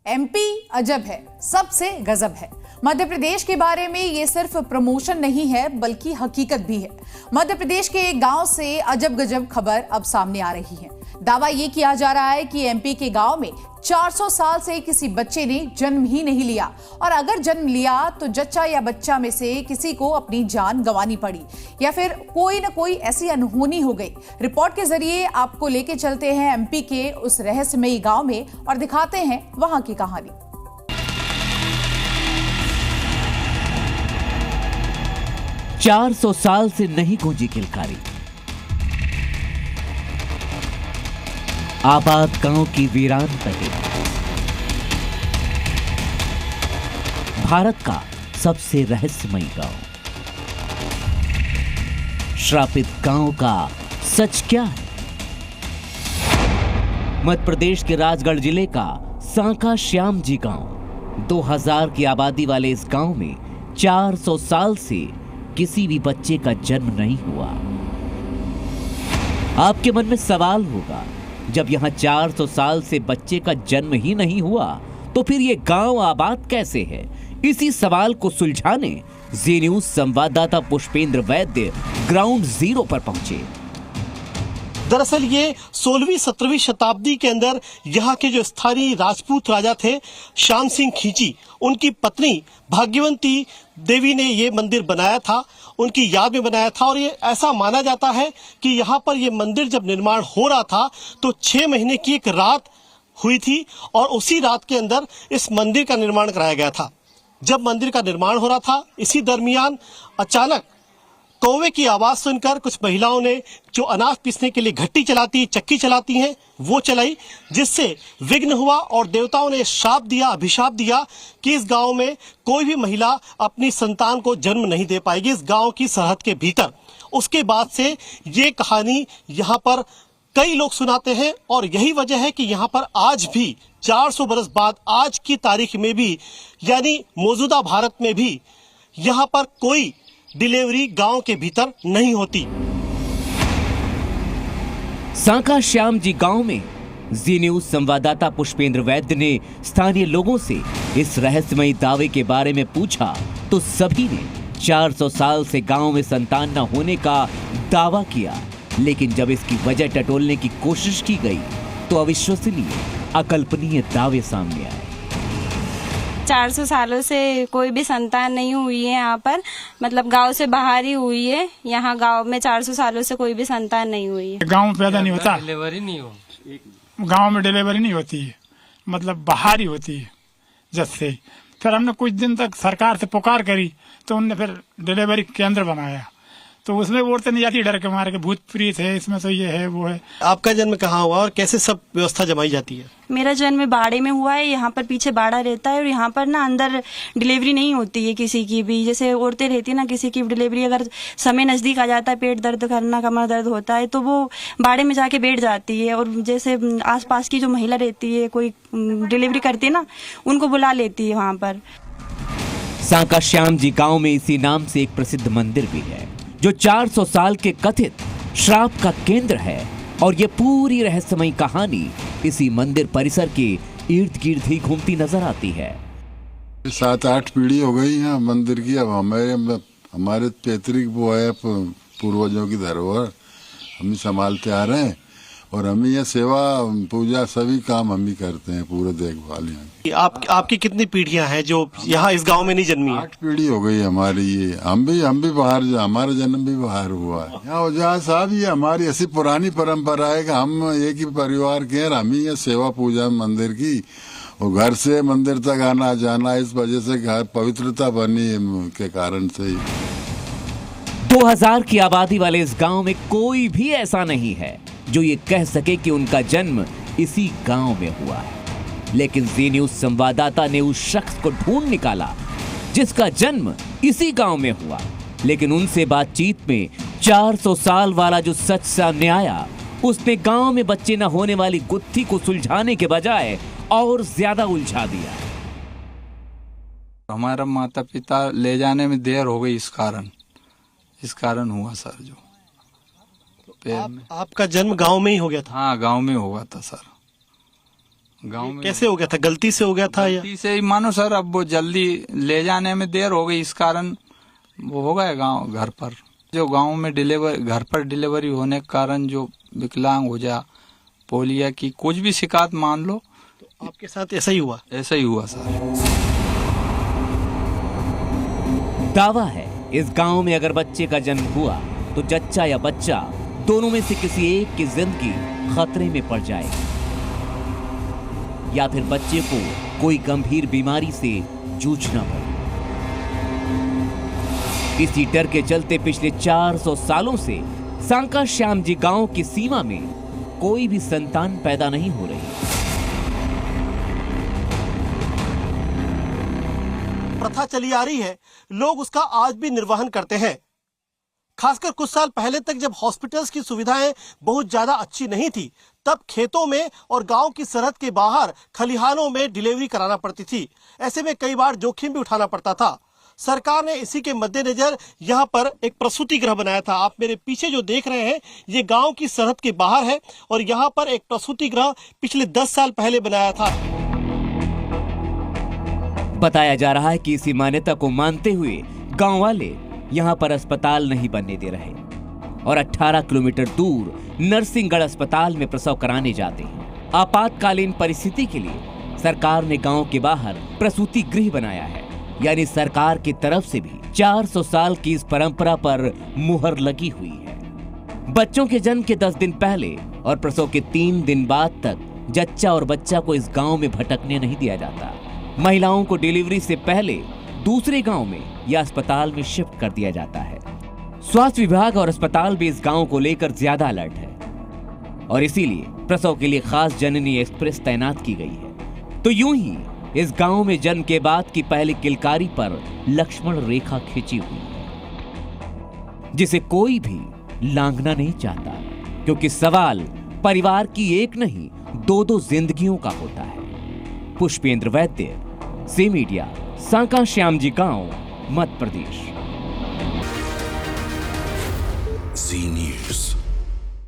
MP अजब है, सबसे गजब है। मध्य प्रदेश के बारे में ये सिर्फ प्रमोशन नहीं है बल्कि हकीकत भी है। मध्य प्रदेश के एक गांव से अजब गजब खबर अब सामने आ रही है। दावा ये किया जा रहा है कि एमपी के गांव में 400 साल से किसी बच्चे ने जन्म ही नहीं लिया, और अगर जन्म लिया तो जच्चा या बच्चा में से किसी को अपनी जान गंवानी पड़ी या फिर कोई न कोई ऐसी अनहोनी हो गई। रिपोर्ट के जरिए आपको लेके चलते हैं एमपी के उस रहस्यमयी गांव में और दिखाते हैं वहां की कहानी। चार 400 साल से नहीं गूंजी किलकारी। आबाद गांव की वीरान तटे भारत का सबसे रहस्यमयी गांव। श्रापित गांव का सच क्या है? मध्य प्रदेश के राजगढ़ जिले का सांका श्याम जी गांव। 2000 की आबादी वाले इस गांव में 400 साल से किसी भी बच्चे का जन्म नहीं हुआ। आपके मन में सवाल होगा, जब यहां 400 साल से बच्चे का जन्म ही नहीं हुआ तो फिर यह गांव आबाद कैसे है? इसी सवाल को सुलझाने जी न्यूज संवाददाता पुष्पेंद्र वैद्य ग्राउंड जीरो पर पहुंचे। दरअसल ये 16वीं-17वीं शताब्दी के अंदर यहाँ के जो स्थानीय राजपूत राजा थे श्याम सिंह खींची, उनकी पत्नी भाग्यवंती देवी ने ये मंदिर बनाया था, उनकी याद में बनाया था। और ये ऐसा माना जाता है कि यहाँ पर ये मंदिर जब निर्माण हो रहा था तो 6 महीने की एक रात हुई थी और उसी रात के अंदर इस मंदिर का निर्माण कराया गया था। जब मंदिर का निर्माण हो रहा था, इसी दरमियान अचानक कौवे की आवाज सुनकर कुछ महिलाओं ने जो अनाज पीसने के लिए घट्टी चलाती, चक्की चलाती हैं, वो चलाई, जिससे विघ्न हुआ और देवताओं ने श्राप दिया, अभिशाप दिया कि इस गांव में कोई भी महिला अपनी संतान को जन्म नहीं दे पाएगी इस गांव की सरहद के भीतर। उसके बाद से ये कहानी यहाँ पर कई लोग सुनाते हैं और यही वजह है कि यहाँ पर आज भी 400 बरस बाद आज की तारीख में भी, यानी मौजूदा भारत में भी, यहाँ पर कोई डिलीवरी गांव के भीतर नहीं होती। सांका श्याम जी गांव में जी न्यूज संवाददाता पुष्पेंद्र वैद्य ने स्थानीय लोगों से इस रहस्यमयी दावे के बारे में पूछा तो सभी ने 400 साल से गांव में संतान न होने का दावा किया। लेकिन जब इसकी वजह टटोलने की कोशिश की गई तो अविश्वसनीय, अकल्पनीय दावे सामने आए। 400 सालों से कोई भी संतान नहीं हुई है यहाँ पर, मतलब गांव से बाहर ही हुई है। यहाँ गांव में 400 सालों से कोई भी संतान नहीं हुई है। गांव में पैदा नहीं होता, डिलीवरी नहीं हो, गांव में डिलीवरी नहीं होती है, मतलब बाहर ही होती है। जैसे फिर हमने कुछ दिन तक सरकार से पुकार करी तो उनने फिर डिलीवरी केंद्र बनाया, तो उसमें औरतें नहीं जाती डर के मारे के, भूत प्रीत है इसमें, तो ये है वो है। आपका जन्म कहाँ हुआ और कैसे सब व्यवस्था जमाई जाती है? मेरा जन्म बाड़े में हुआ है। यहाँ पर पीछे बाड़ा रहता है और यहाँ पर ना अंदर डिलीवरी नहीं होती है किसी की भी। जैसे औरतें रहती है ना, किसी की डिलीवरी अगर समय नजदीक आ जाता है, पेट दर्द करना, कमर दर्द होता है, तो वो बाड़े में जाके बैठ जाती है। और जैसे आसपास की जो महिला रहती है, कोई डिलीवरी करती है ना, उनको बुला लेती है वहाँ पर। सांका श्याम जी गांव में इसी नाम से एक प्रसिद्ध मंदिर भी है जो 400 साल के कथित श्राप का केंद्र है। और ये पूरी रहस्यमयी कहानी इसी मंदिर परिसर के इर्द गिर्द ही घूमती नजर आती है। 7-8 पीढ़ी हो गई है मंदिर की। अब हमारे पैतृक वो है, पूर्वजों की धरोहर हम ही संभालते आ रहे हैं और हम ही ये सेवा पूजा सभी काम हम ही करते हैं, पूरे देखभाल यहाँ। आपकी कितनी पीढ़ियां हैं जो यहाँ इस गांव में नहीं जन्मी है? 8 पीढ़ी हो गई हमारी। ये हम भी बाहर, हमारा जन्म भी बाहर हुआ है। यहाँ जहाँ साहब ये हमारी ऐसी पुरानी परंपरा है कि हम एक ही परिवार के हैं, हम ही ये सेवा पूजा मंदिर की और घर से मंदिर तक आना जाना, इस वजह से घर पवित्रता बनी के कारण से ही। 2000 की आबादी वाले इस गांव में कोई भी ऐसा नहीं है जो ये कह सके कि उनका जन्म इसी गांव में हुआ है। लेकिन जी न्यूज संवाददाता ने उस शख्स को ढूंढ निकाला जिसका जन्म इसी गांव में हुआ। लेकिन उनसे बातचीत में 400 साल वाला जो सच सामने आया, उसने गांव में बच्चे न होने वाली गुत्थी को सुलझाने के बजाय और ज्यादा उलझा दिया। हमारा माता पिता ले जाने में देर हो गई, इस कारण हुआ सर। जो आपका जन्म गांव में ही हो गया था? हाँ, गांव में हुआ था सर। गांव में कैसे हो गया था? गलती से हो गया था या गलती से ही मानो सर, अब वो जल्दी ले जाने में देर हो गई, इस कारण वो हो गया गांव घर पर। जो गांव में घर पर डिलीवरी होने के कारण जो विकलांग हो जा, पोलिया की कुछ भी शिकायत मान लो, तो आपके साथ ऐसा ही हुआ? ऐसा ही हुआ सर। दावा है इस गांव में अगर बच्चे का जन्म हुआ तो जच्चा या बच्चा दोनों में से किसी एक की जिंदगी खतरे में पड़ जाएगी, या फिर बच्चे को कोई गंभीर बीमारी से जूझना पड़े। इसी डर के चलते पिछले 400 सालों से सांका श्याम जी गांव की सीमा में कोई भी संतान पैदा नहीं हो रही। प्रथा चली आ रही है, लोग उसका आज भी निर्वहन करते हैं। खासकर कुछ साल पहले तक जब हॉस्पिटल्स की सुविधाएं बहुत ज्यादा अच्छी नहीं थी, तब खेतों में और गांव की सरहद के बाहर खलिहानों में डिलीवरी कराना पड़ती थी। ऐसे में कई बार जोखिम भी उठाना पड़ता था। सरकार ने इसी के मद्देनजर यहाँ पर एक प्रसूति गृह बनाया था। आप मेरे पीछे जो देख रहे हैं, ये गांव की सरहद के बाहर है और यहाँ पर एक प्रसूति गृह पिछले 10 साल पहले बनाया था। बताया जा रहा है कि इसी मान्यता को मानते हुए गांव वाले यहाँ पर अस्पताल नहीं बनने दे रहे और 18 किलोमीटर दूर नरसिंहगढ़ अस्पताल में प्रसव कराने जाते हैं। आपातकालीन परिस्थिति के लिए सरकार ने गांव के बाहर प्रसूति गृह बनाया है, यानी सरकार की तरफ से भी 400 साल की इस परंपरा पर मुहर लगी हुई है। बच्चों के जन्म के 10 दिन पहले और प्रसव के 3 दिन बाद तक जच्चा और बच्चा को इस गांव में भटकने नहीं दिया जाता। महिलाओं को डिलीवरी से पहले दूसरे गांव में या अस्पताल में शिफ्ट कर दिया जाता है। स्वास्थ्य विभाग और अस्पताल भी इस गांव को लेकर ज्यादा अलर्ट है और इसीलिए प्रसव के लिए खास जननी एक्सप्रेस तैनात की गई है। तो यूं ही इस गांव में जन्म के बाद की पहली किलकारी पर लक्ष्मण रेखा खींची हुई है, जिसे कोई भी लांघना नहीं चाहता, क्योंकि सवाल परिवार की एक नहीं 2-2 जिंदगियों का होता है। पुष्पेंद्र वैद्य, सी मीडिया, सांका श्याम जी गांव, मध्य प्रदेश। जी न्यूज़।